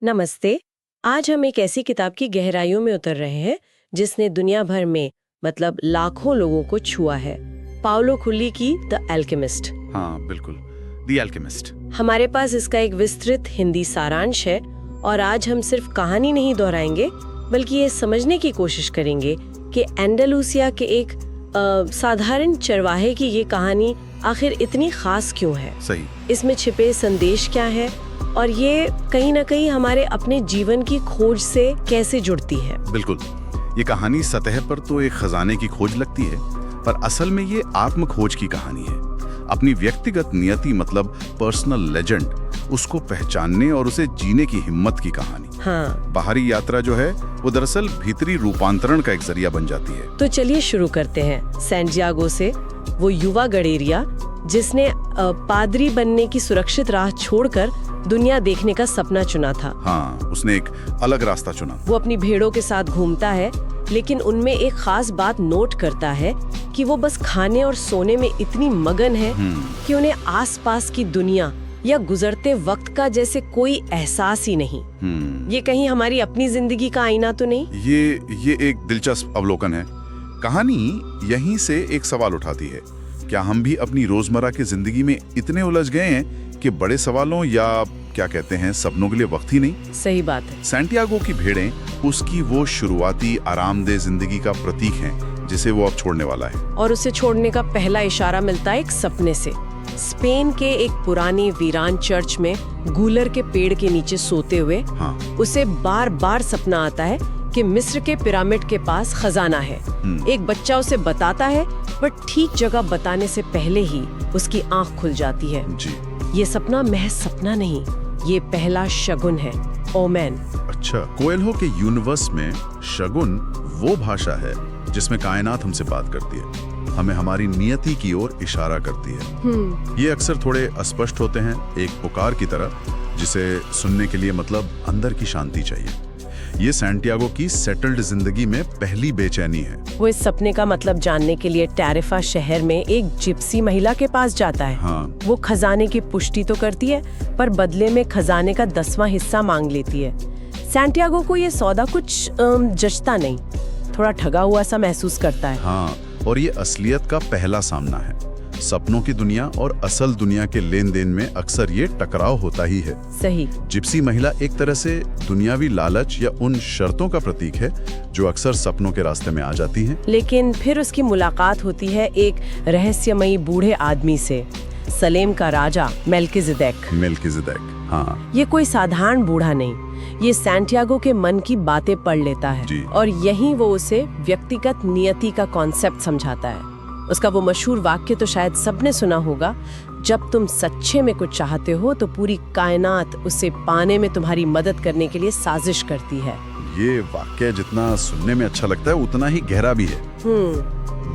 नमस्ते। आज हम एक ऐसी किताब की गहराइयों में उतर रहे हैं जिसने दुनिया भर में मतलब लाखों लोगों को छुआ है। पाउलो खुली की द एल्केमिस्ट। हाँ बिल्कुल, द एल्केमिस्ट। हमारे पास इसका एक विस्तृत हिंदी सारांश है और आज हम सिर्फ कहानी नहीं दोहराएंगे बल्कि ये समझने की कोशिश करेंगे कि एंडालुसिया के एक साधारण चरवाहे की ये कहानी आखिर इतनी खास क्यों है। सही। इसमें छिपे संदेश क्या है और ये कहीं ना कहीं हमारे अपने जीवन की खोज से कैसे जुड़ती है। बिल्कुल, ये कहानी सतह पर तो एक खजाने की खोज लगती है, पर असल में ये आत्म खोज की कहानी है। अपनी व्यक्तिगत नियति मतलब पर्सनल लेजेंड, उसको पहचानने और उसे जीने की हिम्मत की कहानी। हाँ। बाहरी यात्रा जो है वो दरअसल भीतरी रूपांतरण का एक जरिया बन जाती है। तो चलिए शुरू करते हैं सैंटियागो से। वो युवा गडेरिया जिसने पादरी बनने की सुरक्षित राह छोड़कर दुनिया देखने का सपना चुना था। हाँ, उसने एक अलग रास्ता चुना। वो अपनी भेड़ों के साथ घूमता है, लेकिन उनमें एक खास बात नोट करता है कि वो बस खाने और सोने में इतनी मगन है कि उन्हें आसपास की दुनिया या गुजरते वक्त का जैसे कोई एहसास ही नहीं। ये कहीं हमारी अपनी जिंदगी का आईना तो नहीं? ये एक दिलचस्प अवलोकन है। कहानी यहीं से एक सवाल उठाती है, क्या हम भी अपनी रोजमर्रा की जिंदगी में इतने उलझ गए हैं कि बड़े सवालों या क्या कहते हैं सपनों के लिए वक्त ही नहीं? सही बात है। सैंटियागो की भेड़ें उसकी वो शुरुआती आरामदेह जिंदगी का प्रतीक हैं जिसे वो अब छोड़ने वाला है। और उसे छोड़ने का पहला इशारा मिलता है एक सपने से। स्पेन के एक पुरानी वीरान चर्च में गूलर के पेड़ के नीचे सोते हुए उसे बार बार सपना आता है कि मिस्र के पिरामिड के पास खजाना है। एक बच्चा उसे बताता है, पर ठीक जगह बताने से पहले ही उसकी आंख खुल जाती है। जी। ये सपना महज सपना नहीं, ये पहला शगुन है, ओमेन। अच्छा, कोएल्हो के यूनिवर्स में शगुन वो भाषा है जिसमें कायनात हमसे बात करती है, हमें हमारी नियति की ओर इशारा करती है। ये अक्सर थोड़े अस्पष्ट होते हैं, एक पुकार की तरह जिसे सुनने के लिए मतलब अंदर की शांति चाहिए। ये सैंटियागो की सेटल्ड जिंदगी में पहली बेचैनी है। वो इस सपने का मतलब जानने के लिए टैरिफा शहर में एक जिप्सी महिला के पास जाता है। हाँ। वो खजाने की पुष्टि तो करती है, पर बदले में खजाने का 10वां हिस्सा मांग लेती है। सैंटियागो को ये सौदा कुछ जचता नहीं, थोड़ा ठगा हुआ सा महसूस करता है। हाँ, और ये असलियत का पहला सामना है। सपनों की दुनिया और असल दुनिया के लेन देन में अक्सर ये टकराव होता ही है। सही। जिप्सी महिला एक तरह से दुनियावी लालच या उन शर्तों का प्रतीक है जो अक्सर सपनों के रास्ते में आ जाती हैं। लेकिन फिर उसकी मुलाकात होती है एक रहस्यमयी बूढ़े आदमी से, सलेम का राजा मेल्किजेदेक। हाँ। ये कोई साधारण बूढ़ा नहीं, ये सैंटियागो के मन की बातें पढ़ लेता है और यहीं वो उसे व्यक्तिगत नियति का कॉन्सेप्ट समझाता है। उसका वो मशहूर वाक्य तो शायद सबने सुना होगा, जब तुम सच्चे में कुछ चाहते हो तो पूरी कायनात उसे पाने में तुम्हारी मदद करने के लिए साजिश करती है। ये वाक्य जितना सुनने में अच्छा लगता है उतना ही गहरा भी है।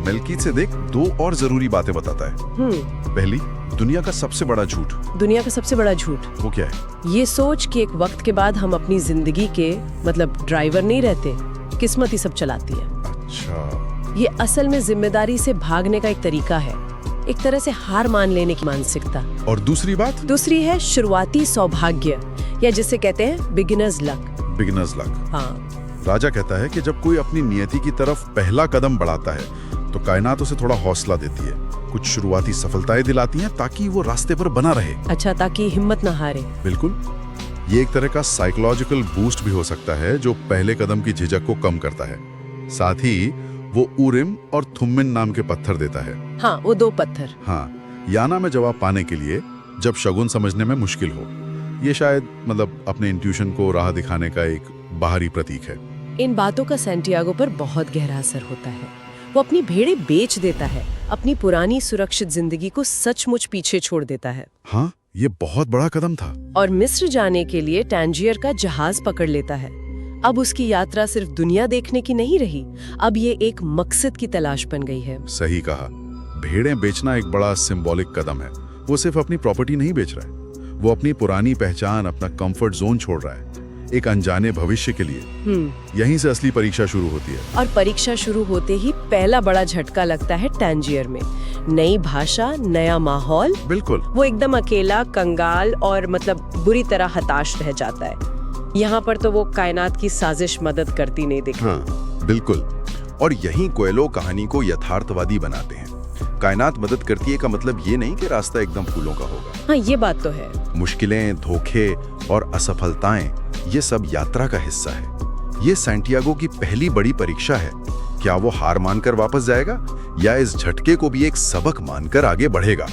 मेल्किजेदेक दो और जरूरी बातें बताता है। पहली, दुनिया का सबसे बड़ा झूठ। दुनिया का सबसे बड़ा झूठ वो क्या है? ये सोच कि एक वक्त के बाद हम अपनी जिंदगी के मतलब ड्राइवर नहीं रहते, किस्मत ही सब चलाती है। अच्छा। ये असल में जिम्मेदारी से भागने का एक तरीका है, एक तरह से हार मान लेने की मानसिकता। और दूसरी बात? दूसरी है शुरुआती सौभाग्य, या जिसे कहते हैं बिगिनर्स लक। हाँ। राजा कहता है कि जब कोई अपनी नियति की तरफ पहला कदम बढ़ाता है तो कायनात उसे थोड़ा हौसला देती है, कुछ शुरुआती सफलताएं दिलाती हैं ताकि वो रास्ते पर बना रहे। अच्छा, ताकि हिम्मत न हारे। बिल्कुल। ये एक तरह का साइकोलॉजिकल बूस्ट भी हो सकता है जो पहले कदम की झिझक को कम करता है। साथ ही वो उरिम और थुम्मिम नाम के पत्थर देता है। हाँ, वो 2 पत्थर। हाँ, याना में जवाब पाने के लिए जब शगुन समझने में मुश्किल हो। ये शायद मतलब अपने इंट्यूशन को राह दिखाने का एक बाहरी प्रतीक है। इन बातों का सैंटियागो पर बहुत गहरा असर होता है। वो अपनी भेड़ें बेच देता है, अपनी पुरानी सुरक्षित जिंदगी को सचमुच पीछे छोड़ देता है। हाँ, ये बहुत बड़ा कदम था। और मिस्र जाने के लिए टैंजियर का जहाज पकड़ लेता है। अब उसकी यात्रा सिर्फ दुनिया देखने की नहीं रही, अब ये एक मकसद की तलाश बन गई है। सही कहा। भेड़ें बेचना एक बड़ा सिंबॉलिक कदम है। वो सिर्फ अपनी प्रॉपर्टी नहीं बेच रहा है, वो अपनी पुरानी पहचान, अपना कंफर्ट जोन छोड़ रहा है एक अनजाने भविष्य के लिए। यहीं से असली परीक्षा शुरू होती है। और परीक्षा शुरू होते ही पहला बड़ा झटका लगता है टैंजियर में। नई भाषा, नया माहौल। बिल्कुल। वो एकदम अकेला, कंगाल और मतलब बुरी तरह हताश रह जाता है। यहाँ पर तो वो कायनात की साजिश मदद करती नहीं दिखती। हाँ बिल्कुल, और यहीं कोएल्हो कहानी को यथार्थवादी बनाते हैं। कायनात मदद करती है का मतलब ये नहीं कि रास्ता एकदम फूलों का होगा। हाँ, ये बात तो है। मुश्किलें, धोखे और असफलताएं ये सब यात्रा का हिस्सा है। ये सैंटियागो की पहली बड़ी परीक्षा है। क्या वो हार मानकर वापस जाएगा या इस झटके को भी एक सबक मानकर आगे बढ़ेगा?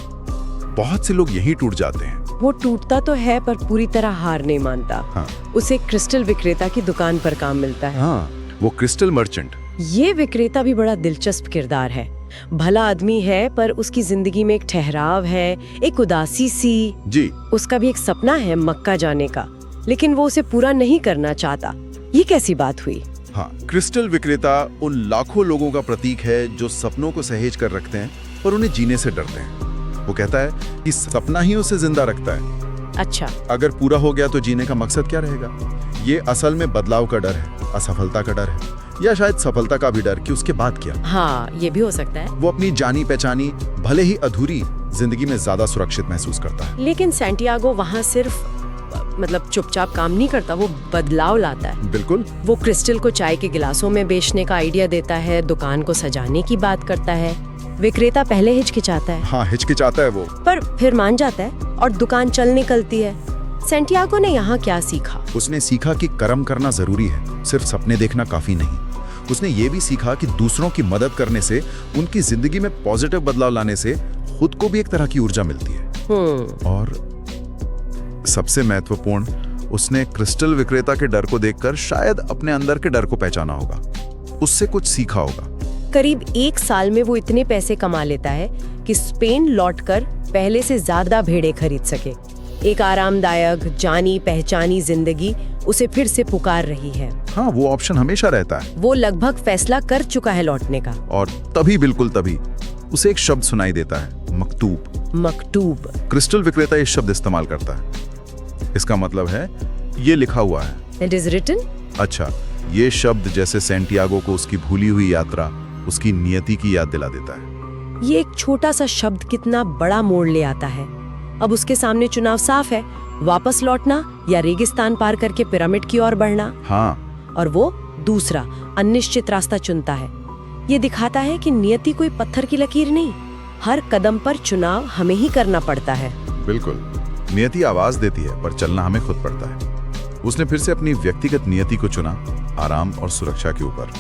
बहुत से लोग यहीं टूट जाते हैं। वो टूटता तो है पर पूरी तरह हार नहीं मानता। हाँ। उसे क्रिस्टल विक्रेता की दुकान पर काम मिलता है। हाँ, वो क्रिस्टल मर्चेंट। ये विक्रेता भी बड़ा दिलचस्प किरदार है। भला आदमी है पर उसकी जिंदगी में एक ठहराव है, एक उदासी सी। जी। उसका भी एक सपना है मक्का जाने का, लेकिन वो उसे पूरा नहीं करना चाहता। ये कैसी बात हुई? हाँ, क्रिस्टल विक्रेता उन लाखों लोगों का प्रतीक है जो सपनों को सहेज कर रखते हैं पर उन्हें जीने से डरते हैं। वो कहता है कि सपना ही उसे जिंदा रखता है। अच्छा। अगर पूरा हो गया तो जीने का मकसद क्या रहेगा? ये असल में बदलाव का डर है, असफलता का डर है, या शायद सफलता का भी डर कि उसके बाद क्या। हाँ, ये भी हो सकता है। वो अपनी जानी पहचानी भले ही अधूरी जिंदगी में ज्यादा सुरक्षित महसूस करता है। लेकिन सैंटियागो वहाँ सिर्फ चुपचाप काम नहीं करता, वो बदलाव लाता है। बिल्कुल। वो क्रिस्टल को चाय के गिलासों में बेचने का आइडिया देता है, दुकान को सजाने की बात करता है। विक्रेता पहले हिचकिचाता है। हाँ, हिचकिचाता है वो, पर फिर मान जाता है और दुकान चल निकलती है। सैंटियागो ने यहाँ क्या सीखा? उसने सीखा कि कर्म करना जरूरी है, सिर्फ सपने देखना काफी नहीं। उसने ये भी सीखा कि दूसरों की मदद करने से, उनकी जिंदगी में पॉजिटिव बदलाव लाने से खुद को भी एक तरह की ऊर्जा मिलती है। और सबसे महत्वपूर्ण, उसने क्रिस्टल विक्रेता के डर को देखकर शायद अपने अंदर के डर को पहचाना होगा, उससे कुछ सीखा होगा। करीब 1 साल में वो इतने पैसे कमा लेता है कि स्पेन लौटकर पहले से ज्यादा भेड़ें खरीद सके। एक आरामदायक, जानी पहचानी जिंदगी उसे फिर से पुकार रही है। हाँ, वो ऑप्शन हमेशा रहता है। वो लगभग फैसला कर चुका है लौटने का। और तभी, बिल्कुल तभी, उसे एक शब्द सुनाई देता है, मकतूब। मकतूब। क्रिस्टल विक्रेता ये शब्द इस्तेमाल करता है। इसका मतलब है ये लिखा हुआ है। It is written? अच्छा, ये शब्द जैसे सैंटियागो को उसकी भूली हुई यात्रा, उसकी नियति की याद दिला देता है। ये एक छोटा सा शब्द कितना बड़ा मोड़ ले आता है। अब उसके सामने चुनाव साफ है, वापस लौटना या रेगिस्तान पार करके पिरामिड की ओर बढ़ना। हाँ। और वो दूसरा अनिश्चित रास्ता चुनता है। ये दिखाता है कि नियति कोई पत्थर की लकीर नहीं, हर कदम पर चुनाव हमें ही करना पड़ता है। बिल्कुल, नियति आवाज देती है पर चलना हमें खुद पड़ता है। उसने फिर से अपनी व्यक्तिगत नियति को चुना, आराम और सुरक्षा के ऊपर।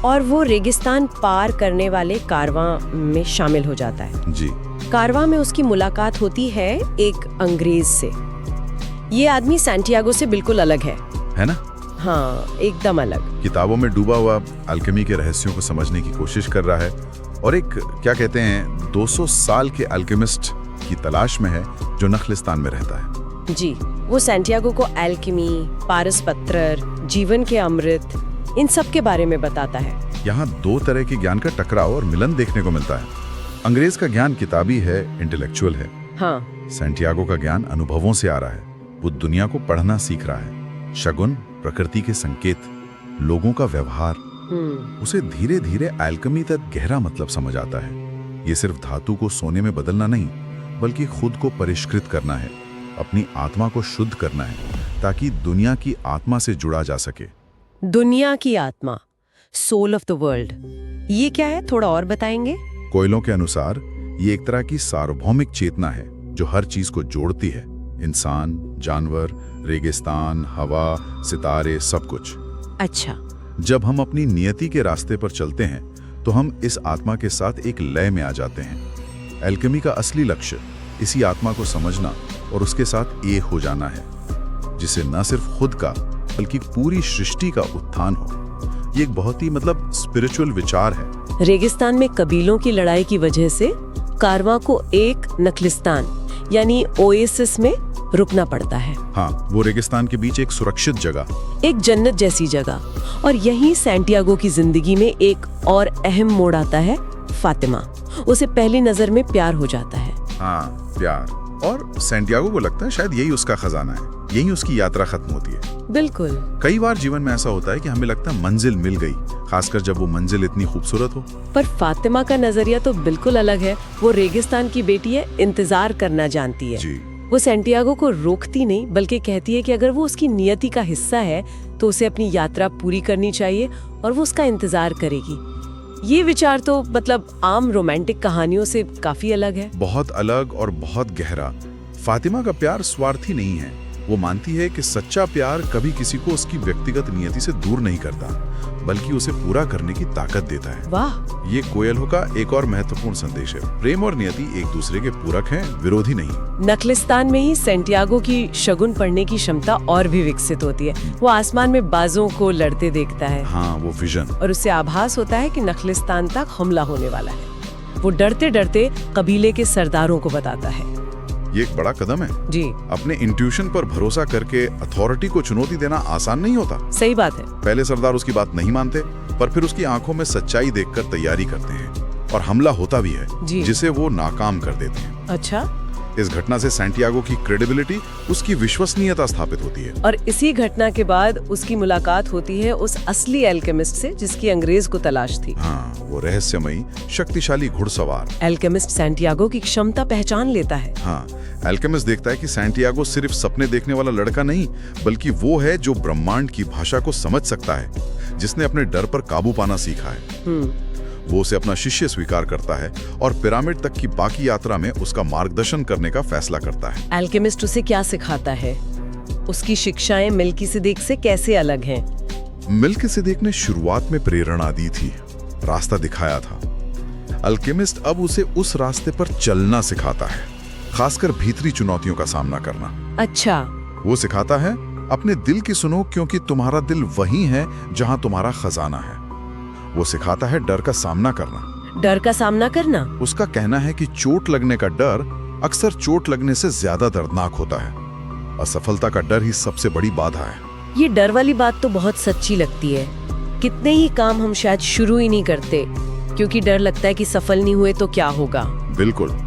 और वो रेगिस्तान पार करने वाले कारवां में शामिल हो जाता है। जी। कारवां में उसकी मुलाकात होती है एक अंग्रेज से। ये आदमी सैंटियागो से बिल्कुल अलग है ना? हाँ, एकदम अलग। किताबों में डूबा हुआ अल्केमी के रहस्यों को समझने की कोशिश कर रहा है और एक, क्या कहते हैं, 200 साल के अल्केमिस्ट की तलाश में है जो नखलिस्तान में रहता है। जी। वो सैंटियागो को एल्केमी, पारस पत्र, जीवन के अमृत, इन सब के बारे में बताता है। यहाँ 2 तरह के ज्ञान का टकराव और मिलन देखने को मिलता है। अंग्रेज का ज्ञान किताबी है, इंटेलेक्चुअल है। हाँ। सैंटियागो का ज्ञान अनुभवों से आ रहा है। वो दुनिया को पढ़ना सीख रहा है। शगुन, प्रकृति के संकेत, लोगों का व्यवहार, उसे धीरे धीरे एल्केमी तक गहरा मतलब समझ आता है। ये सिर्फ धातु को सोने में बदलना नहीं, बल्कि खुद को परिष्कृत करना है, अपनी आत्मा को शुद्ध करना है, ताकि दुनिया की आत्मा से जुड़ा जा सके। दुनिया की आत्मा, सोल ऑफ द वर्ल्ड, ये क्या है, थोड़ा और बताएंगे? कोएल्हो के अनुसार ये एक तरह की सार्वभौमिक चेतना है जो हर चीज को जोड़ती है, इंसान, जानवर, रेगिस्तान, हवा, सितारे, सब कुछ। अच्छा। जब हम अपनी नियति के रास्ते पर चलते हैं तो हम इस आत्मा के साथ एक लय में आ जाते हैं। एल्केमी का असली लक्ष्य इसी आत्मा को समझना और उसके साथ एक हो जाना है, जिसे न सिर्फ खुद का बल्कि पूरी सृष्टि का उत्थान हो। ये एक बहुत ही स्पिरिचुअल विचार है। रेगिस्तान में कबीलों की लड़ाई की वजह से कारवां को एक नखलिस्तान यानी ओएसिस में रुकना पड़ता है। हाँ, वो रेगिस्तान के बीच एक सुरक्षित जगह, एक जन्नत जैसी जगह। और यहीं सैंटियागो की जिंदगी में एक और अहम मोड़ आता है, फातिमा। उसे पहली नजर में प्यार हो जाता है। हाँ, प्यार। और सैंटियागो को लगता है शायद यही उसका खजाना है, यही उसकी यात्रा खत्म होती है। बिल्कुल। कई बार जीवन में ऐसा होता है कि हमें लगता है मंजिल मिल गई, खासकर जब वो मंजिल इतनी खूबसूरत हो। पर फातिमा का नजरिया तो बिल्कुल अलग है। वो रेगिस्तान की बेटी है, इंतजार करना जानती है। जी। वो सैंटियागो को रोकती नहीं, बल्कि कहती है कि अगर वो उसकी नियति का हिस्सा है तो उसे अपनी यात्रा पूरी करनी चाहिए और वो उसका इंतजार करेगी। ये विचार तो मतलब आम रोमांटिक कहानियों से काफी अलग है। बहुत अलग और बहुत गहरा। फातिमा का प्यार स्वार्थी नहीं है। वो मानती है कि सच्चा प्यार कभी किसी को उसकी व्यक्तिगत नियति से दूर नहीं करता, बल्कि उसे पूरा करने की ताकत देता है। वाह! ये कोएल्हो का एक और महत्वपूर्ण संदेश है। प्रेम और नियति एक दूसरे के पूरक हैं, विरोधी नहीं। नखलिस्तान में ही सैंटियागो की शगुन पढ़ने की क्षमता और भी विकसित होती है। वो आसमान में बाजों को लड़ते देखता है। हाँ, वो विजन। और उसे आभास होता है कि नखलिस्तान तक हमला होने वाला है। वो डरते डरते कबीले के सरदारों को बताता है। ये एक बड़ा कदम है जी। अपने इंट्यूशन पर भरोसा करके अथॉरिटी को चुनौती देना आसान नहीं होता। सही बात है। पहले सरदार उसकी बात नहीं मानते, पर फिर उसकी आंखों में सच्चाई देखकर तैयारी करते हैं और हमला होता भी है, जिसे वो नाकाम कर देते हैं। अच्छा। इस घटना से सैंटियागो की क्रेडिबिलिटी, उसकी विश्वसनीयता स्थापित होती है। और इसी घटना के बाद उसकी मुलाकात होती है उस असली एल्केमिस्ट से जिसकी अंग्रेज को तलाश थी। हाँ, वो रहस्यमयी शक्तिशाली घुड़सवार। एल्केमिस्ट सैंटियागो की क्षमता पहचान लेता है। हाँ, एल्केमिस्ट देखता है कि सैंटियागो सिर्फ सपने देखने वाला लड़का नहीं, बल्कि वो है जो ब्रह्मांड की भाषा को समझ सकता है, जिसने अपने डर पर काबू पाना सीखा है। वो उसे अपना शिष्य स्वीकार करता है और पिरामिड तक की बाकी यात्रा में उसका मार्गदर्शन करने का फैसला करता है। एल्केमिस्ट उसे क्या सिखाता है? उसकी शिक्षाएं मेल्किसेदेक से कैसे अलग हैं? मेल्किसेदेक ने शुरुआत में प्रेरणा दी थी, रास्ता दिखाया था। अल्केमिस्ट अब उसे उस रास्ते पर चलना सिखाता है, खासकर भीतरी चुनौतियों का सामना करना। अच्छा। वो सिखाता है अपने दिल की सुनो, क्योंकि तुम्हारा दिल वही है जहां तुम्हारा खजाना है। वो सिखाता है डर का सामना करना। डर का सामना करना? उसका कहना है कि चोट लगने का डर अक्सर चोट लगने से ज्यादा दर्दनाक होता है। असफलता का डर ही सबसे बड़ी बाधा है। ये डर वाली बात तो बहुत सच्ची लगती है। कितने ही काम हम शायद शुरू ही नहीं करते क्योंकि डर लगता है कि सफल नहीं हुए तो क्या होगा। बिल्कुल।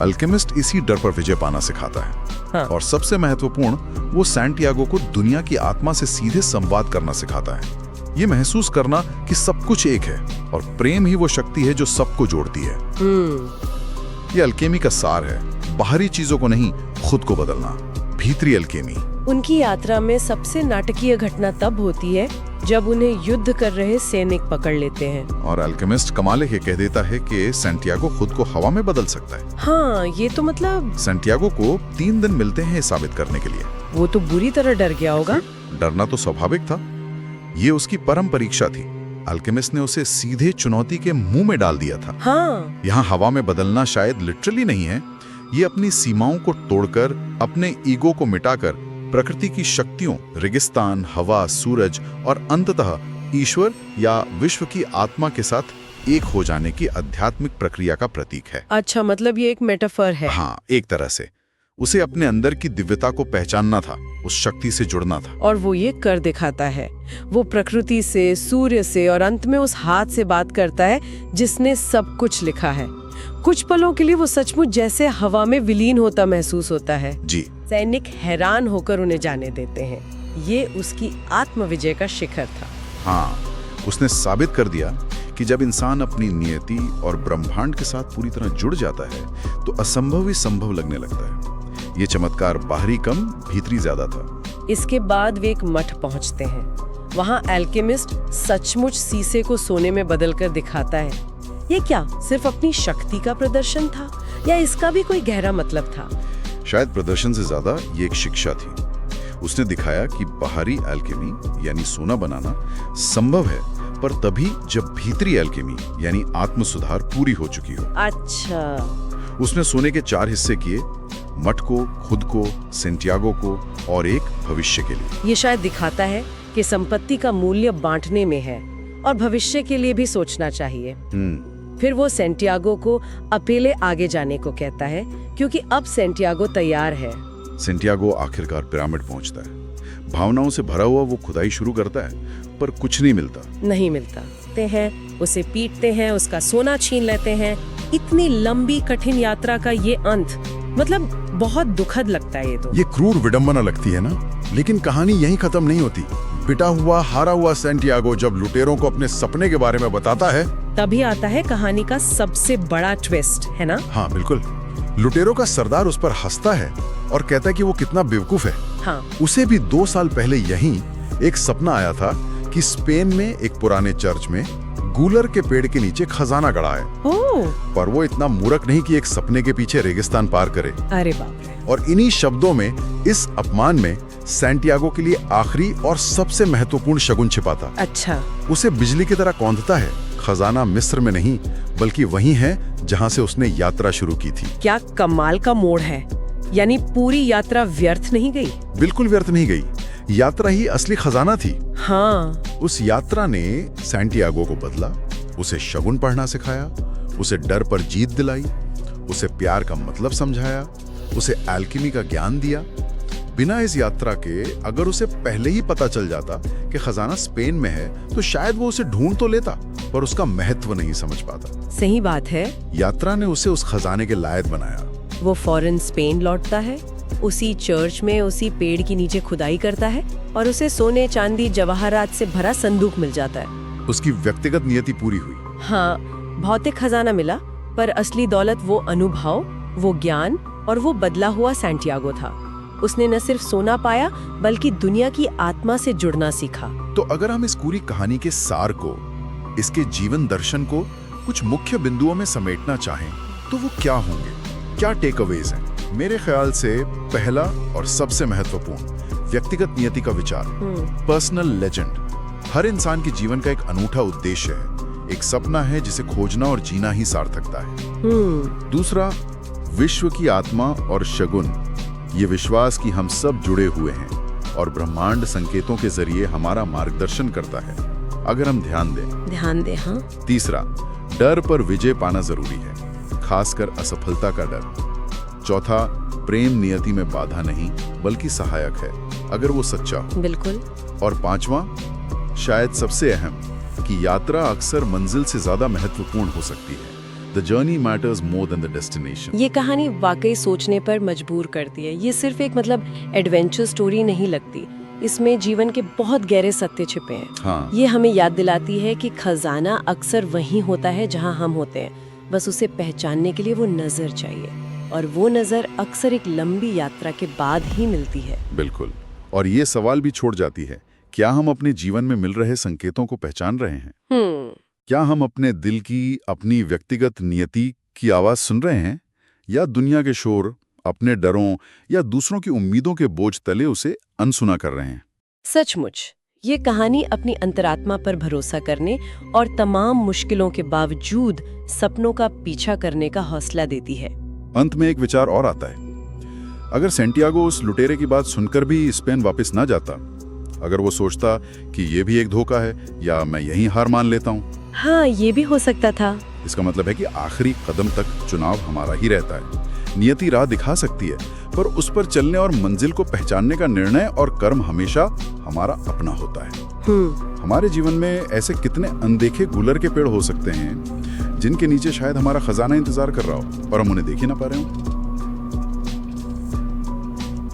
अल्केमिस्ट इसी डर पर विजय पाना सिखाता है। हाँ। और सबसे महत्वपूर्ण, वो सैंटियागो को दुनिया की आत्मा से सीधे संवाद करना सिखाता है। ये महसूस करना कि सब कुछ एक है और प्रेम ही वो शक्ति है जो सबको जोड़ती है। ये अल्केमी का सार है, बाहरी चीजों को नहीं, खुद को बदलना, भीतरी अल्केमी। उनकी यात्रा में सबसे नाटकीय घटना तब होती है जब उन्हें युद्ध कर रहे सैनिक पकड़ लेते हैं। और अल्केमिस्ट कमाल के कह देता है कि सैंटियागो खुद को हवा में बदल सकता है। हाँ, ये तो मतलब सैंटियागो को 3 दिन मिलते हैं साबित करने के लिए। वो तो बुरी तरह डर गया होगा। डरना तो स्वाभाविक था, ये उसकी परम परीक्षा थी। अल्केमिस्ट ने उसे सीधे चुनौती के मुंह में डाल दिया था। हाँ। यहाँ हवा में बदलना शायद लिटरली नहीं है, ये अपनी सीमाओं को तोड़कर, अपने ईगो को मिटाकर प्रकृति की शक्तियों, रेगिस्तान, हवा, सूरज और अंततः ईश्वर या विश्व की आत्मा के साथ एक हो जाने की आध्यात्मिक प्रक्रिया का प्रतीक है। अच्छा, मतलब ये एक मेटाफर है। हाँ, एक तरह से उसे अपने अंदर की दिव्यता को पहचानना था, उस शक्ति से जुड़ना था। और वो ये कर दिखाता है। वो प्रकृति से, सूर्य से और अंत में उस हाथ से बात करता है जिसने सब कुछ लिखा है। कुछ पलों के लिए वो सचमुच जैसे हवा में विलीन होता महसूस होता है। जी। सैनिक हैरान होकर उन्हें जाने देते हैं। ये उसकी आत्मविजय का शिखर था। हाँ, उसने साबित कर दिया कि जब इंसान अपनी नियति और ब्रह्मांड के साथ पूरी तरह जुड़ जाता है तो असंभव ही संभव लगने लगता है। ये चमत्कार बाहरी कम, भीतरी ज्यादा था। इसके बाद वे एक मठ पहुंचते हैं। वहां एल्केमिस्ट सचमुच शीशे को सोने में बदलकर दिखाता है। ये क्या सिर्फ अपनी शक्ति का प्रदर्शन था या इसका भी कोई गहरा मतलब था? शायद प्रदर्शन से ज्यादा ये एक शिक्षा थी। उसने दिखाया कि बाहरी एल्केमी यानी सोना बनाना संभव है, पर तभी जब भीतरी एल्केमी यानी आत्म सुधार पूरी हो चुकी हो। अच्छा। उसने सोने के 4 हिस्से किए, मठ को, खुद को, सैंटियागो को और एक भविष्य के लिए। ये शायद दिखाता है कि संपत्ति का मूल्य बांटने में है और भविष्य के लिए भी सोचना चाहिए। फिर वो सैंटियागो को अकेले आगे जाने को कहता है क्योंकि अब सैंटियागो तैयार है। सैंटियागो आखिरकार पिरामिड पहुंचता है। भावनाओं से भरा हुआ वो खुदाई शुरू करता है, पर कुछ नहीं मिलता। नहीं मिलता। उसे पीटते हैं, उसका सोना छीन लेते हैं। इतनी लंबी कठिन यात्रा का ये अंत, मतलब बहुत दुखद लगता है। ये क्रूर विडंबना लगती है ना, लेकिन कहानी यहीं खत्म नहीं होती। पिटा हुआ, हारा हुआ सैंटियागो जब लुटेरों को अपने सपने के बारे में बताता है, तभी आता है कहानी का सबसे बड़ा ट्विस्ट, है ना? हाँ बिल्कुल। लुटेरों का सरदार उस पर हंसता है और कहता है कि वो कितना बेवकूफ है। हाँ। उसे भी 2 साल पहले यहीं एक सपना आया था कि स्पेन में एक पुराने चर्च में गूलर के पेड़ के नीचे खजाना गड़ा है। ओह। पर वो इतना मूर्ख नहीं कि एक सपने के पीछे रेगिस्तान पार करे। अरे बाप रे। और इन्हीं शब्दों में, इस अपमान में सैंटियागो के लिए आखिरी और सबसे महत्वपूर्ण शगुन छिपा था। अच्छा। उसे बिजली की तरह कौंधता है, खजाना मिस्र में नहीं बल्कि वहीं है जहां से उसने यात्रा शुरू की थी। क्या कमाल का मोड़ है, यानी पूरी यात्रा व्यर्थ नहीं गई। बिल्कुल व्यर्थ नहीं गई, यात्रा ही असली खजाना थी। हाँ। उस यात्रा ने सैंटियागो को बदला, उसे शगुन पढ़ना सिखाया, उसे डर पर जीत दिलाई, उसे प्यार का मतलब समझाया, उसे एल्केमी का ज्ञान दिया। बिना इस यात्रा के अगर उसे पहले ही पता चल जाता कि खजाना स्पेन में है तो शायद वो उसे ढूंढ तो लेता, पर उसका महत्व नहीं समझ पाता। सही बात है। यात्रा ने उसे उस खजाने के लायक बनाया। वो फौरन स्पेन लौटता है, उसी चर्च में उसी पेड़ के नीचे खुदाई करता है और उसे सोने चांदी जवाहरात से भरा संदूक मिल जाता है। उसकी व्यक्तिगत नियति पूरी हुई। हाँ, भौतिक खजाना मिला, पर असली दौलत वो अनुभव, वो ज्ञान और वो बदला हुआ सैंटियागो था। उसने न सिर्फ सोना पाया बल्कि दुनिया की आत्मा से जुड़ना सीखा। तो अगर हम इस पूरी कहानी के सार को, इसके जीवन दर्शन को कुछ मुख्य बिंदुओं में समेटना चाहें तो वो क्या होंगे, क्या टेकअवेज हैं? मेरे ख्याल से पहला और सबसे महत्वपूर्ण, व्यक्तिगत नियति का विचार, पर्सनल लेजेंड। हर इंसान के जीवन का एक अनूठा उद्देश्य है, एक सपना है जिसे खोजना और जीना ही सार्थकता है। दूसरा, विश्व की आत्मा और शगुन, ये विश्वास कि हम सब जुड़े हुए हैं और ब्रह्मांड संकेतों के जरिए हमारा मार्गदर्शन करता है अगर हम ध्यान दें। हाँ। तीसरा, डर पर विजय पाना जरूरी है, खासकर असफलता का डर। चौथा, प्रेम नियति में बाधा नहीं बल्कि सहायक है अगर वो सच्चा हो। बिल्कुल। और पांचवा, शायद सबसे अहम, कि यात्रा अक्सर मंजिल से ज्यादा महत्वपूर्ण हो सकती है। The journey matters more than the destination. ये कहानी वाकई सोचने पर मजबूर करती है। ये सिर्फ एक एडवेंचर स्टोरी नहीं लगती, इसमें जीवन के बहुत गहरे सत्य छिपे हैं। हाँ। ये हमें याद दिलाती है कि खजाना अक्सर वहीं होता है जहां हम होते हैं, बस उसे पहचानने के लिए वो नजर चाहिए, और वो नजर अक्सर एक लंबी यात्रा के बाद ही मिलती है। बिल्कुल। और ये सवाल भी छोड़ जाती है, क्या हम अपने जीवन में मिल रहे संकेतों को पहचान रहे हैं? क्या हम अपने दिल की, अपनी व्यक्तिगत नियति की आवाज सुन रहे हैं, या दुनिया के शोर, अपने डरों या दूसरों की उम्मीदों के बोझ तले उसे अनसुना कर रहे हैं? सचमुच ये कहानी अपनी अंतरात्मा पर भरोसा करने और तमाम मुश्किलों के बावजूद सपनों का पीछा करने का हौसला देती है। अंत में एक विचार और आता है, अगर सैंटियागो उस लुटेरे की बात सुनकर भी स्पेन वापस ना जाता, अगर वो सोचता कि ये भी एक धोखा है या मैं यहीं हार मान लेता हूँ। हाँ, ये भी हो सकता था। इसका मतलब है कि आखिरी कदम तक चुनाव हमारा ही रहता है। नियति राह दिखा सकती है, पर उस पर चलने और मंजिल को पहचानने का निर्णय और कर्म हमेशा हमारा अपना होता है। हमारे जीवन में ऐसे कितने अनदेखे गूलर के पेड़ हो सकते हैं जिनके नीचे शायद हमारा खजाना इंतजार कर रहा हो, पर हम उन्हें देख ही ना पा रहे हो।